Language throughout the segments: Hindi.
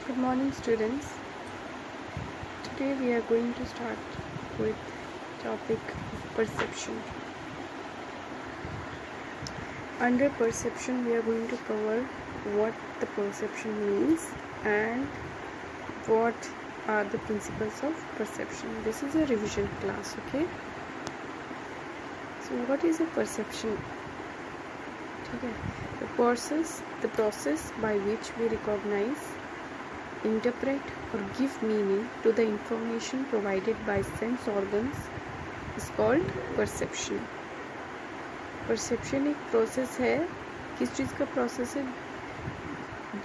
Good morning, students. Today we are going to start with topic of perception. Under perception, we are going to cover what the perception means and what are the principles of perception. This is a revision class, okay? So what is a perception? Okay. The process by which we recognize, interpret or give meaning to the information provided by sense organs is called perception. Perception एक प्रोसेस है. किस चीज़ का प्रोसेस है?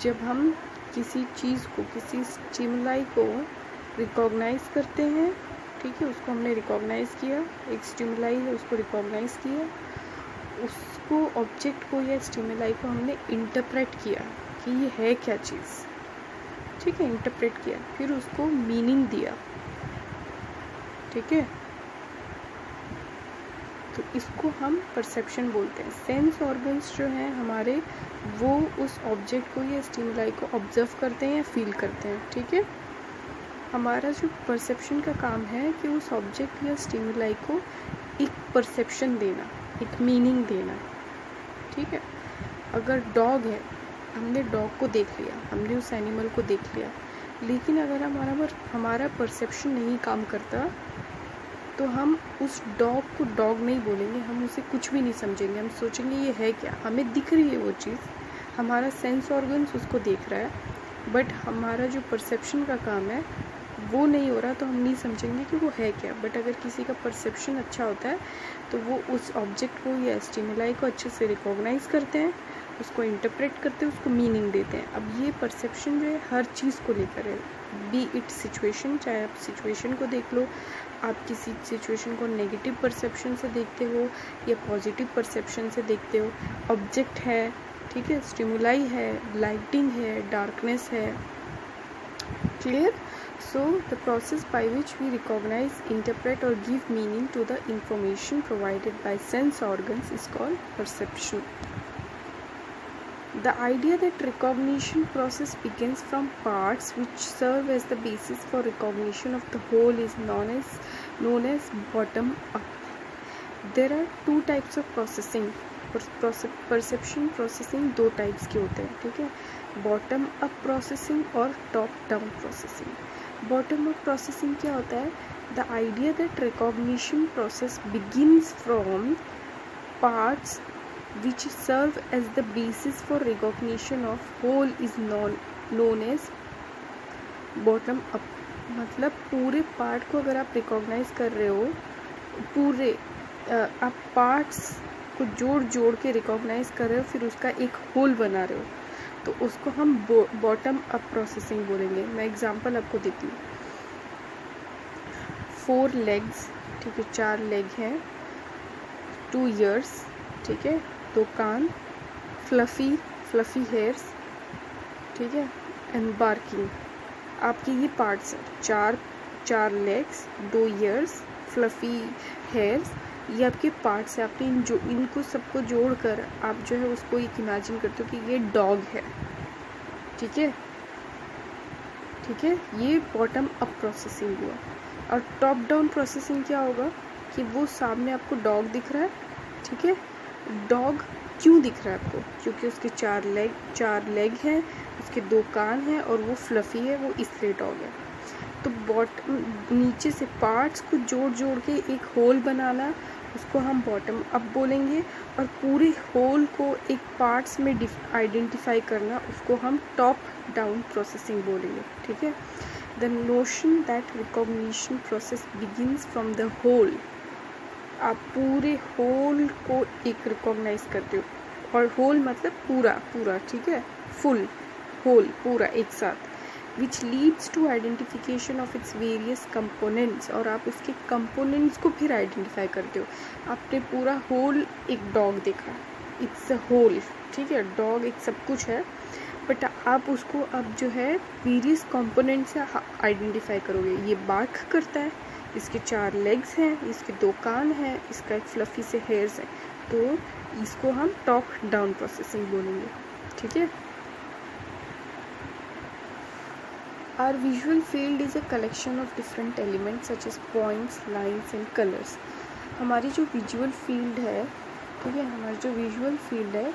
जब हम किसी चीज़ को, किसी स्टिमुलाई को रिकॉग्नाइज करते हैं, ठीक है, उसको हमने रिकॉग्नाइज किया, एक स्टिमुलाई है उसको रिकॉग्नाइज किया, उसको ऑब्जेक्ट को या स्टिमुलाई को हमने इंटरप्रेट किया कि ये है क्या चीज़, ठीक है, इंटरप्रेट किया, फिर उसको मीनिंग दिया, ठीक है, तो इसको हम परसेप्शन बोलते हैं. सेंस ऑर्गन्स जो हैं हमारे, वो उस ऑब्जेक्ट को या स्टिमुलाई को ऑब्जर्व करते हैं या फील करते हैं, ठीक है. हमारा जो परसेप्शन का काम है कि उस ऑब्जेक्ट या स्टिमुलाई को एक परसेप्शन देना, एक मीनिंग देना, ठीक है. अगर डॉग है, हमने डॉग को देख लिया, हमने उस एनिमल को देख लिया, लेकिन अगर हमारा परसेप्शन नहीं काम करता तो हम उस डॉग को डॉग नहीं बोलेंगे, हम उसे कुछ भी नहीं समझेंगे, हम सोचेंगे ये है क्या. हमें दिख रही है वो चीज़, हमारा सेंस ऑर्गन्स उसको देख रहा है, बट हमारा जो परसेप्शन का काम है वो नहीं हो रहा, तो हम नहीं समझेंगे कि वो है क्या. बट अगर किसी का परसेप्शन अच्छा होता है तो वो उस ऑब्जेक्ट को या स्टिमुलाई को अच्छे से रिकॉग्नाइज करते हैं, उसको इंटरप्रेट करते हैं, उसको मीनिंग देते हैं. अब ये परसेप्शन जो है हर चीज़ को लेकर है, बी इट सिचुएशन, चाहे आप सिचुएशन को देख लो, आप किसी सिचुएशन को नेगेटिव परसेप्शन से देखते हो या पॉजिटिव परसेप्शन से देखते हो. ऑब्जेक्ट है, ठीक है, स्टिमुलाई है, लाइटिंग है, डार्कनेस है. Clear? So the process by which we recognize, interpret or give meaning to the information provided by sense organs is called perception. The idea that recognition process begins from parts which serve as the basis for recognition of the whole is known as bottom up. There are two types of processing. Perception processing दो टाइप्स के होते हैं, ठीक है, बॉटम अप प्रोसेसिंग और top down processing. Bottom up processing क्या होता है? The idea that recognition process begins from parts which serve as the basis for recognition of whole is known as bottom up. मतलब पूरे पार्ट को अगर आप रिकॉग्नाइज कर रहे हो, पूरे आप पार्ट्स को जोड़ के रिकॉग्नाइज कर रहे हो, फिर उसका एक होल बना रहे हो, तो उसको हम बॉटम अप प्रोसेसिंग बोलेंगे. मैं एग्जांपल आपको देती हूँ. 4 legs, ठीक है, 4 लेग हैं, 2 ears, ठीक है, 2 कान, फ्लफी हेयर्स, ठीक है, एंड बार्किंग. आपके ये पार्ट्स हैं, 4 लेग्स, 2 ईयर्स, फ्लफी हेयर्स, ये आपके पार्ट्स हैं. आपने इनको सबको जोड़कर आप जो है उसको एक इमेजिन करते हो कि ये डॉग है, ठीक है, ठीक है. ये बॉटम अप प्रोसेसिंग हुआ. और टॉप डाउन प्रोसेसिंग क्या होगा कि वो सामने आपको डॉग दिख रहा है, ठीक है. डॉग क्यों दिख रहा है आपको? क्योंकि उसके 4 लेग हैं, उसके 2 कान हैं और वो फ्लफी है, वो इसलिए डॉग है. तो नीचे से पार्ट्स को जोड़ के एक होल बनाना, उसको हम बॉटम अप बोलेंगे. और पूरे होल को एक पार्ट्स में आइडेंटिफाई करना, उसको हम टॉप डाउन प्रोसेसिंग बोलेंगे, ठीक है. The notion that recognition process begins from the whole. आप पूरे होल को एक रिकॉग्नाइज करते हो, और होल मतलब पूरा, ठीक है, फुल होल, पूरा एक साथ, which leads to identification of its various components. और आप उसके कंपोनेंट्स को फिर आइडेंटिफाई करते हो. आपने पूरा होल एक डॉग देखा, इट्स अ होल, ठीक है, डॉग एक सब कुछ है, बट आप उसको अब जो है वेरियस कंपोनेंट्स से आइडेंटिफाई करोगे. ये बार्क करता है, इसके 4 लेग्स हैं, इसके 2 कान हैं, इसका एक फ्लफी से हेयर्स है, तो इसको हम टॉप डाउन प्रोसेसिंग बोलेंगे, ठीक है. Our visual field is a collection of different elements such as points, lines and colors. हमारी जो विजुअल फील्ड है, ठीक है, हमारी जो विजुअल फील्ड है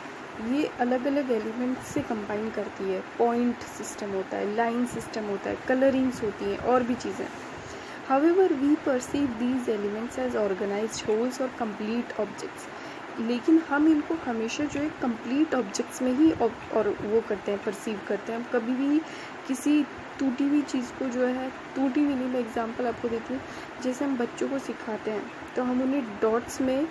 ये अलग अलग एलिमेंट्स से कंबाइन करती है. पॉइंट सिस्टम होता है, लाइन सिस्टम होता है, कलरिंग्स होती हैं और भी चीज़ें. However, we perceive these elements as organized wholes और complete objects. लेकिन हम इनको हमेशा जो है कंप्लीट ऑब्जेक्ट्स में ही और वो करते हैं, परसीव करते हैं. हम कभी भी किसी टूटी हुई चीज़ को जो है, टूटी हुई नहीं, मैं एग्जांपल आपको देती हूँ. जैसे हम बच्चों को सिखाते हैं तो हम उन्हें डॉट्स में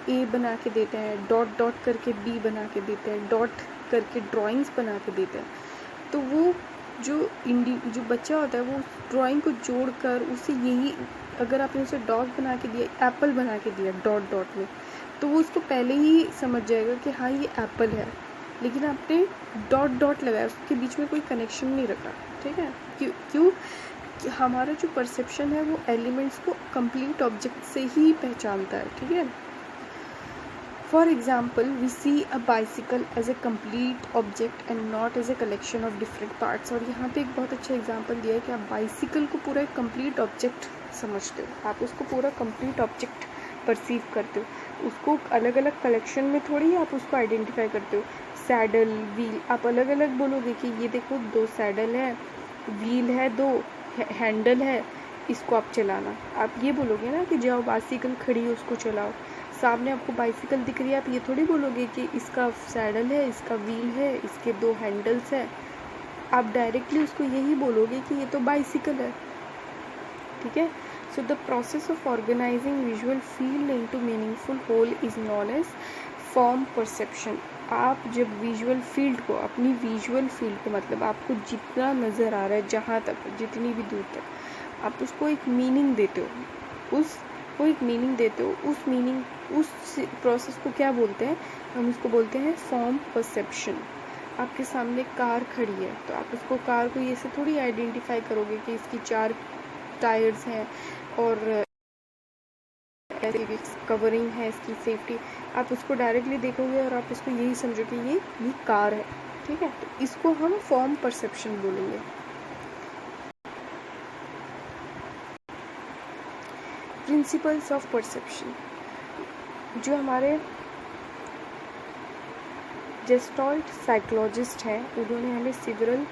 ए बना के देते हैं, डॉट डॉट करके बी बना के देते हैं, डॉट करके ड्राइंग्स बना के देते हैं. तो वो जो बच्चा होता है वो ड्राइंग को जोड़कर उसे यही, अगर आपने उसे डॉग बना के दिया, एप्पल बना के दिया डॉट डॉट में, तो वो उसको पहले ही समझ जाएगा कि हाँ ये एप्पल है. लेकिन आपने डॉट डॉट लगाया, उसके बीच में कोई कनेक्शन नहीं रखा. ठीक है, क्यों हमारा जो परसेप्शन है वो एलिमेंट्स को कंप्लीट ऑब्जेक्ट से ही पहचानता है. ठीक है. For example, we see a bicycle as a complete object and not as a collection of different parts. और यहाँ पे एक बहुत अच्छा एग्जाम्पल दिया है कि आप बाइसिकल को पूरा एक कम्प्लीट ऑब्जेक्ट समझते हो, आप उसको पूरा कम्प्लीट ऑब्जेक्ट परसीव करते हो. उसको अलग अलग कलेक्शन में थोड़ी आप उसको आइडेंटिफाई करते हो. सैडल, व्हील, आप अलग अलग बोलोगे कि ये देखो 2 सैडल है, व्हील है, 2 हैंडल है, इसको आप चलाना. आप ये बोलोगे ना कि जाओ बाइसिकल खड़ी है उसको चलाओ. सामने आपको बाइसिकल दिख रही है, आप ये थोड़ी बोलोगे कि इसका सैडल है, इसका व्हील है, इसके 2 हैंडल्स है. आप डायरेक्टली उसको यही बोलोगे कि ये तो बाइसिकल है. ठीक है. So the process of organizing visual field into meaningful whole is known as form perception. आप जब विजुअल फील्ड को, अपनी विजुअल फील्ड को, मतलब आपको जितना नज़र आ रहा है, जहाँ तक, जितनी भी दूर तक, आप उसको एक मीनिंग देते हो, उसको एक मीनिंग देते हो. उस मीनिंग, उस प्रोसेस को क्या बोलते हैं? हम उसको बोलते हैं फॉर्म परसेप्शन. आपके सामने कार खड़ी है तो आप उसको, कार को ये से थोड़ी आइडेंटिफाई करोगे कि इसकी 4 टायर्स हैं और कवरिंग है, इसकी सेफ्टी. आप उसको डायरेक्टली देखोगे और आप इसको यही समझोगे ये कार है. ठीक है. तो इसको हम फॉर्म परसेप्शन बोलेंगे. Principles of perception. जो हमारे जेस्टॉल्ट साइकोलॉजिस्ट हैं, उन्होंने हमें सिवरल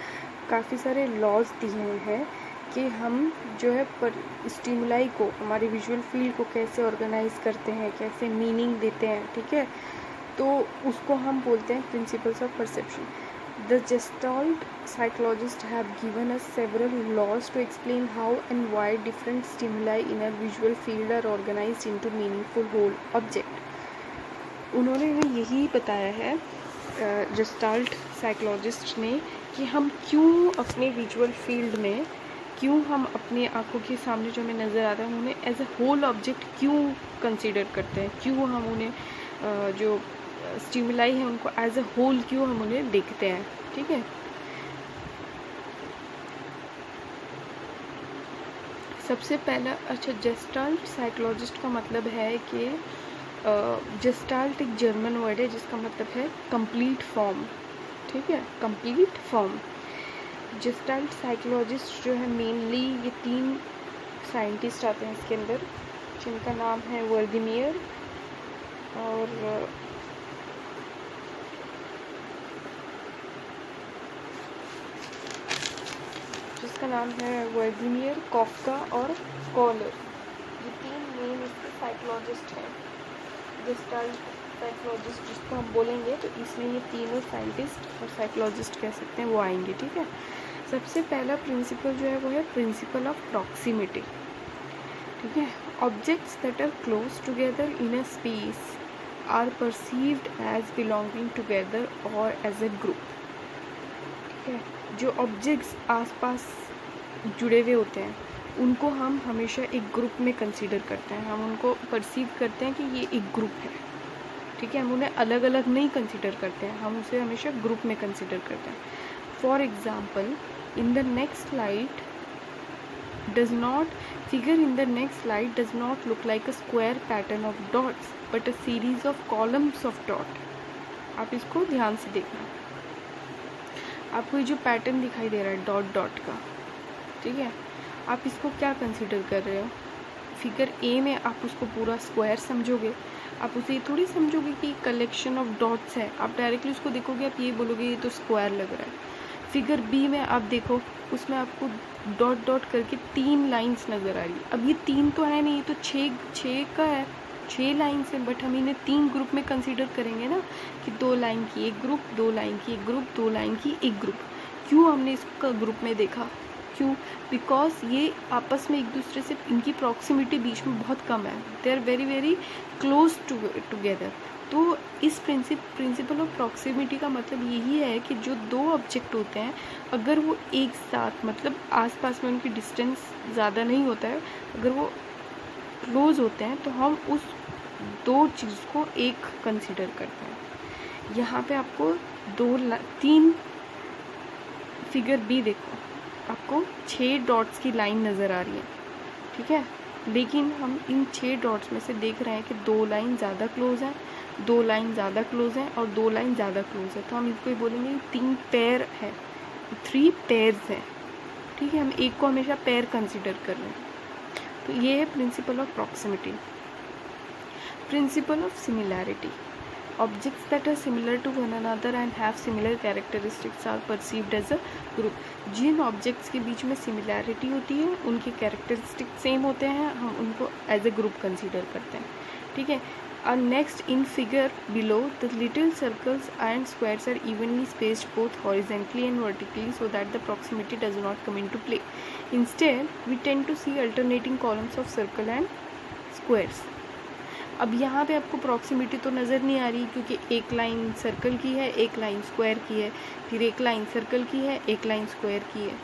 काफ़ी सारे लॉज दिए हैं कि हम जो है पर स्टिमुलाई को, हमारी विजुअल फील्ड को कैसे ऑर्गेनाइज करते हैं, कैसे मीनिंग देते हैं. ठीक है. तो उसको हम बोलते हैं principles of perception. The gestalt psychologist have given us several laws to explain how and why different stimuli in our visual field are organised into meaningful whole object. उन्होंने हमें यही बताया है, जेस्टॉल्ट साइकोलॉजिस्ट ने, कि हम क्यों अपने विजुअल फील्ड में, क्यों हम अपनी आंखों के सामने जो हमें नज़र आता है उन्हें एज ए होल ऑब्जेक्ट क्यों कंसीडर करते हैं, क्यों हम उन्हें जो स्टिमुलाई है उनको एज ए होल क्यों हम उन्हें देखते हैं. ठीक है. सबसे पहला, अच्छा, जेस्टाल्ट साइकोलॉजिस्ट का मतलब है कि जेस्टाल्ट एक जर्मन वर्ड है जिसका मतलब है कंप्लीट फॉर्म. ठीक है. Complete form. जेस्टाल्ट साइकोलॉजिस्ट जो है, मेनली ये 3 साइंटिस्ट आते हैं इसके अंदर, जिनका नाम है वर्दीमियर और जिसका नाम है वर्दीमियर, कॉफ्का और स्कॉलर. ये 3 मेन इसके साइकोलॉजिस्ट हैं. जेस्टाल्ट साइकोलॉजिस्ट जिसको हम बोलेंगे, तो इसलिए ये तीनों साइंटिस्ट और साइकोलॉजिस्ट कह सकते हैं, वो आएंगे. ठीक है. सबसे पहला प्रिंसिपल जो है वो है प्रिंसिपल ऑफ प्रॉक्सिमिटी. ठीक है. Objects that are close together in a space are perceived as belonging together और एज ए ग्रुप. ठीक है. जो ऑब्जेक्ट्स आसपास जुड़े हुए होते हैं उनको हम हमेशा एक ग्रुप में कंसीडर करते हैं. हम उनको परसीव करते हैं कि ये एक ग्रुप है. ठीक है. हम उन्हें अलग अलग नहीं कंसीडर करते हैं, हम उसे हमेशा ग्रुप में कंसीडर करते हैं. For example, in the next slide does not figure in the next slide does not look like a square pattern of dots but a series of columns of dot. आप इसको ध्यान से देखना. आपको ये जो पैटर्न दिखाई दे रहा है डॉट डॉट का, ठीक है। आप इसको क्या कंसीडर कर रहे हो? फिगर ए में आप उसको पूरा स्क्वायर समझोगे, आप उसे ये थोड़ी समझोगे कि कलेक्शन ऑफ डॉट्स है। आप डायरेक्टली उसको देखोगे, आप ये बोलोगे ये तो स्क्वायर लग रहा है। फिगर बी में आप देखो, उसमें आपको डॉट डॉट करके 3 लाइंस नज़र आ रही है। अब ये 3 तो है नहीं, ये तो 6 का है, 6 लाइन्स है, बट हम इन्हें 3 ग्रुप में कंसीडर करेंगे ना, कि 2 लाइन की एक ग्रुप, 2 लाइन की एक ग्रुप, 2 लाइन की एक ग्रुप। क्यों हमने इसका ग्रुप में देखा? क्यों? बिकॉज ये आपस में एक दूसरे से इनकी प्रॉक्सिमिटी बीच में बहुत कम है, they are very very close together. तो इस प्रिंसिपल ऑफ प्रॉक्सिमिटी का मतलब यही है कि जो 2 ऑब्जेक्ट होते हैं, अगर वो एक साथ मतलब आसपास में उनकी डिस्टेंस ज़्यादा नहीं होता है, अगर वो क्लोज होते हैं, तो हम उस 2 चीज़ को एक कंसीडर करते हैं। यहाँ पे आपको 3 फिगर बी देखो, आपको 6 डॉट्स की लाइन नज़र आ रही है, ठीक है। लेकिन हम इन 6 डॉट्स में से देख रहे हैं कि 2 लाइन ज़्यादा क्लोज हैं, 2 लाइन ज़्यादा क्लोज हैं और 2 लाइन ज़्यादा क्लोज है। तो हम इसको बोलेंगे 3 पेयर है, 3 पेयर्स हैं, ठीक है। हम एक को हमेशा पेयर कंसीडर कर रहे हैं। तो ये है principle of proximity. Principle of similarity, objects that are similar to one another and have similar characteristics are perceived as a group। जिन objects के बीच में similarity होती है, उनके characteristics सेम होते हैं, हम उनको as a group consider करते हैं, ठीक है। And next in figure below, the little circles and squares are evenly spaced both horizontally and vertically so that the proximity does not come into play. Instead, we tend to see alternating columns of circle and squares। अब यहाँ पे आपको प्रॉक्सिमिटी तो नज़र नहीं आ रही, क्योंकि एक लाइन सर्कल की है, एक लाइन स्क्वायर की है, फिर एक लाइन सर्कल की है, एक लाइन स्क्वायर की है।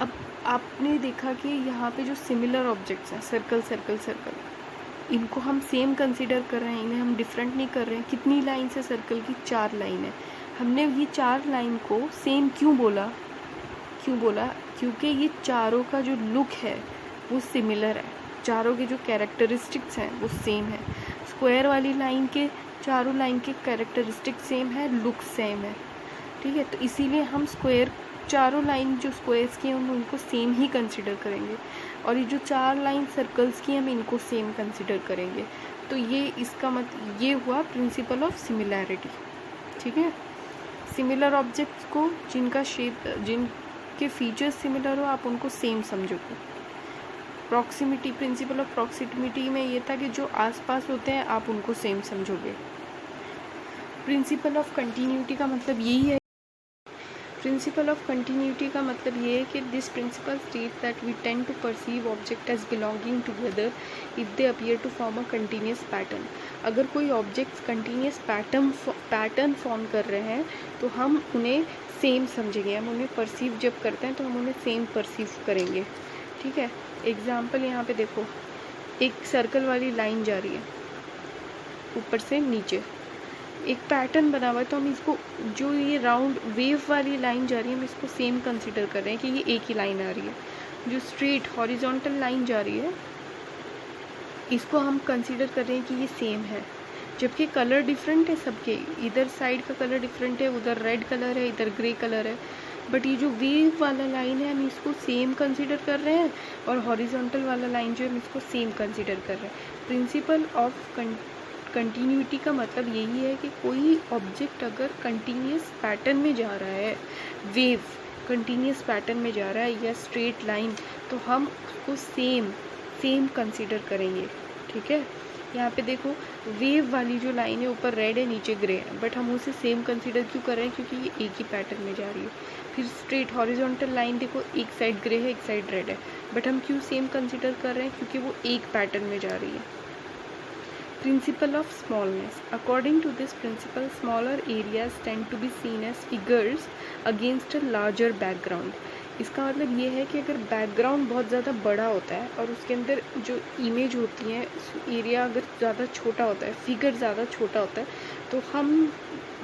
अब आपने देखा कि यहाँ पे जो सिमिलर ऑब्जेक्ट्स हैं, सर्कल सर्कल सर्कल, इनको हम सेम कंसीडर कर रहे हैं, इन्हें हम डिफरेंट नहीं कर रहे हैं। कितनी लाइन है सर्कल की? 4 लाइन है। हमने ये 4 लाइन को सेम क्यों बोला? क्योंकि ये चारों का जो लुक है वो सिमिलर है, चारों के जो कैरेक्टरिस्टिक्स हैं वो सेम है। स्क्वायर वाली लाइन के चारों लाइन के कैरेक्टरिस्टिक सेम है, लुक सेम है, ठीक है। तो इसीलिए हम स्क्वायर, चारों लाइन जो स्क्वायर्स की हैं हम उनको सेम ही कंसिडर करेंगे, और ये जो 4 लाइन सर्कल्स की हम इनको सेम कंसिडर करेंगे। तो ये इसका मतलब ये हुआ प्रिंसिपल ऑफ सिमिलैरिटी, ठीक है। सिमिलर ऑब्जेक्ट्स को जिनका शेप, जिनके फीचर्स सिमिलर हो, आप उनको सेम समझोगे। प्रॉक्सिमिटी, प्रिंसिपल ऑफ प्रॉक्सिमिटी में ये था कि जो आसपास होते हैं आप उनको सेम समझोगे। प्रिंसिपल ऑफ कंटिन्यूटी का मतलब यही है, प्रिंसिपल ऑफ कंटिन्यूटी का मतलब ये है कि this principle state that we tend to perceive object as belonging together if they appear to form a continuous pattern. अगर कोई ऑब्जेक्ट्स कंटिन्यूस पैटर्न फॉर्म कर रहे हैं तो हम उन्हें सेम समझेंगे, हम उन्हें परसीव जब करते हैं तो हम उन्हें सेम परसीव करेंगे, ठीक है। एग्जाम्पल यहाँ पे देखो, एक सर्कल वाली लाइन जा रही है ऊपर से नीचे, एक पैटर्न बना हुआ है, तो हम इसको, जो ये राउंड वेव वाली लाइन जा रही है, हम इसको सेम कंसीडर कर रहे हैं कि ये एक ही लाइन आ रही है। जो स्ट्रेट हॉरिजॉन्टल लाइन जा रही है, इसको हम कंसीडर कर रहे हैं कि ये सेम है, जबकि कलर डिफरेंट है सबके, इधर साइड का कलर डिफरेंट है, उधर रेड कलर है, इधर ग्रे कलर है, बट ये जो वेव वाला लाइन है हम इसको सेम कंसीडर कर रहे हैं, और हॉरिजॉन्टल वाला लाइन जो है हम इसको सेम कंसीडर कर रहे हैं। प्रिंसिपल ऑफ कंटिन्यूटी का मतलब यही है कि कोई ऑब्जेक्ट अगर कंटिन्यूस पैटर्न में जा रहा है, वेव कंटिन्यूस पैटर्न में जा रहा है या स्ट्रेट लाइन, तो हम उसको सेम कंसीडर करेंगे, ठीक है। यहाँ पे देखो, वेव वाली जो लाइन है ऊपर रेड है नीचे ग्रे है, बट हम उसे सेम कंसीडर क्यों कर रहे हैं? क्योंकि ये एक ही पैटर्न में जा रही है। फिर स्ट्रेट हॉरिजॉन्टल लाइन देखो, एक साइड ग्रे है एक साइड रेड है, बट हम क्यों सेम कंसीडर कर रहे हैं? क्योंकि वो एक पैटर्न में जा रही है। Principle of smallness, according to this principle smaller areas tend to be seen as figures against a larger background. इसका मतलब ये है कि अगर बैकग्राउंड बहुत ज़्यादा बड़ा होता है और उसके अंदर जो इमेज होती है, एरिया अगर ज़्यादा छोटा होता है, फिगर ज़्यादा छोटा होता है, तो हम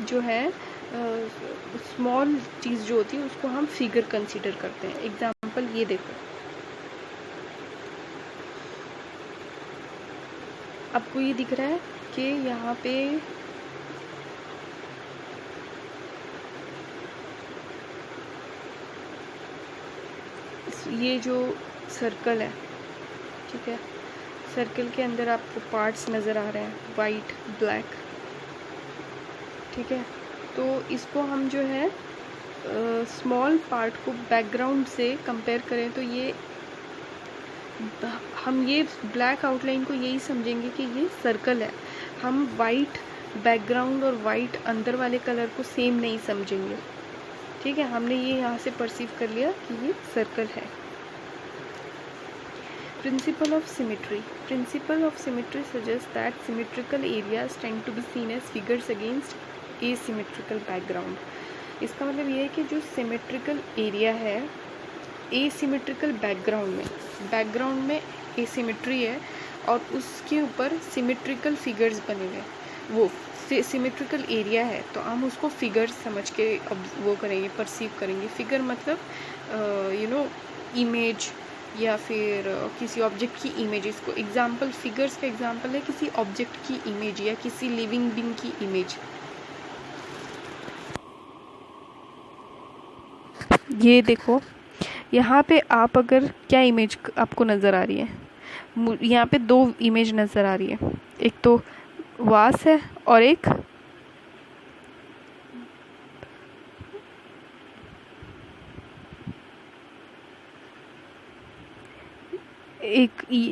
जो है स्मॉल चीज़ जो होती है उसको हम फिगर कंसीडर करते हैं। एग्जाम्पल ये देखो, आपको ये दिख रहा है कि यहाँ पे ये जो सर्कल है, ठीक है, सर्कल के अंदर आपको पार्ट्स नज़र आ रहे हैं, वाइट, ब्लैक, ठीक है। तो इसको हम जो है स्मॉल पार्ट को बैकग्राउंड से कंपेयर करें तो ये हम ये ब्लैक आउटलाइन को यही समझेंगे कि ये सर्कल है। हम वाइट बैकग्राउंड और वाइट अंदर वाले कलर को सेम नहीं समझेंगे, ठीक है। हमने ये यहाँ से परसीव कर लिया कि ये सर्कल है। Principle of symmetry. Principle of symmetry suggests that symmetrical areas tend to be seen as figures against asymmetrical background. इसका मतलब ये है कि जो सिमेट्रिकल एरिया है एसिमेट्रिकल बैकग्राउंड में एसिमेट्री है और उसके ऊपर सिमेट्रिकल फिगर्स बने हुए, वो सिमेट्रिकल एरिया है, तो हम उसको फिगर्स समझ के अब वो करेंगे, परसीव करेंगे। फिगर मतलब इमेज या फिर किसी ऑब्जेक्ट की इमेज। इसको एग्जाम्पल, फिगर्स का एग्जाम्पल है किसी ऑब्जेक्ट की इमेज या किसी लिविंग बीइंग की इमेज। ये देखो यहाँ पे आप अगर क्या इमेज आपको नज़र आ रही है, यहाँ पे दो इमेज नज़र आ रही है, एक तो वास है और एक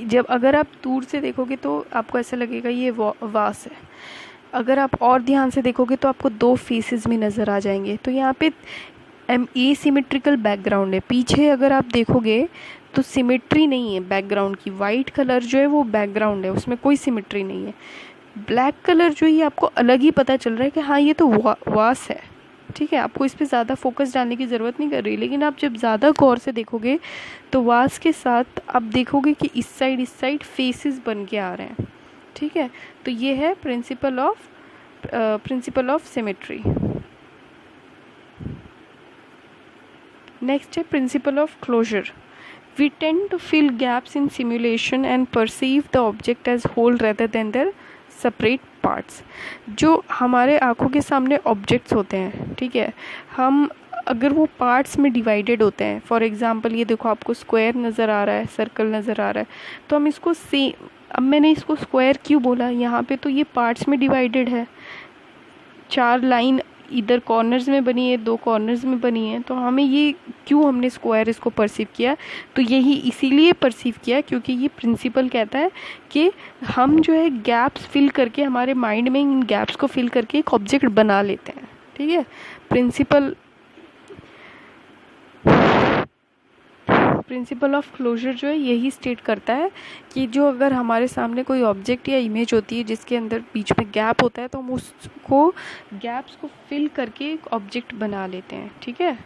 जब अगर आप दूर से देखोगे तो आपको ऐसा लगेगा ये वास है। अगर आप और ध्यान से देखोगे तो आपको दो फेसेस भी नज़र आ जाएंगे। तो यहाँ पे एसिमेट्रिकल बैकग्राउंड है। पीछे अगर आप देखोगे तो सिमेट्री नहीं है बैकग्राउंड की। वाइट कलर जो है वो बैकग्राउंड है, उसमें कोई सिमेट्री नहीं है। ब्लैक कलर जो है आपको अलग ही पता चल रहा है कि हाँ ये तो वास है, ठीक है। आपको इस पे ज़्यादा फोकस डालने की ज़रूरत नहीं कर रही, लेकिन आप जब ज़्यादा गौर से देखोगे तो वास के साथ आप देखोगे कि इस साइड फेसेस बन के आ रहे हैं, ठीक है। तो ये है प्रिंसिपल ऑफ सिमेट्री। नेक्स्ट है principle of closure. We tend to fill gaps in simulation and perceive the object as whole rather than their separate parts. जो हमारे आँखों के सामने ऑब्जेक्ट्स होते हैं, ठीक है, हम अगर वो पार्ट्स में डिवाइडेड होते हैं, फॉर एग्जांपल ये देखो आपको स्क्वायर नज़र आ रहा है, सर्कल नज़र आ रहा है, तो हम इसको अब मैंने इसको स्क्वायर क्यों बोला, यहाँ पे तो ये पार्ट्स में डिवाइडेड है, 4 लाइन इधर कॉर्नर्स में बनी है, 2 कॉर्नर्स में बनी है, तो हमें ये क्यों हमने स्क्वायर इसको परसीव किया, तो यही इसीलिए परसीव किया क्योंकि ये प्रिंसिपल कहता है कि हम जो है गैप्स फिल करके, हमारे माइंड में इन गैप्स को फिल करके एक ऑब्जेक्ट बना लेते हैं, ठीक है। प्रिंसिपल ऑफ क्लोजर जो है यही स्टेट करता है कि जो अगर हमारे सामने कोई ऑब्जेक्ट या इमेज होती है जिसके अंदर बीच में गैप होता है, तो हम उसको गैप्स को फिल करके एक ऑब्जेक्ट बना लेते हैं, ठीक है।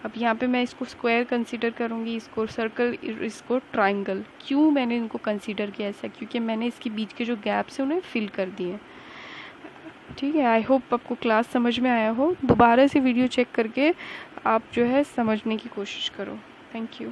अब यहाँ पे मैं इसको स्क्वायर कंसीडर करूँगी, इसको सर्कल, इसको ट्राइंगल। क्यों मैंने इनको कंसीडर किया ऐसा, क्योंकि मैंने इसके बीच के जो गैप्स हैं उन्हें फिल कर दिए, ठीक है। आई होप आपको क्लास समझ में आया हो। दोबारा से वीडियो चेक करके आप जो है समझने की कोशिश करो। Thank you.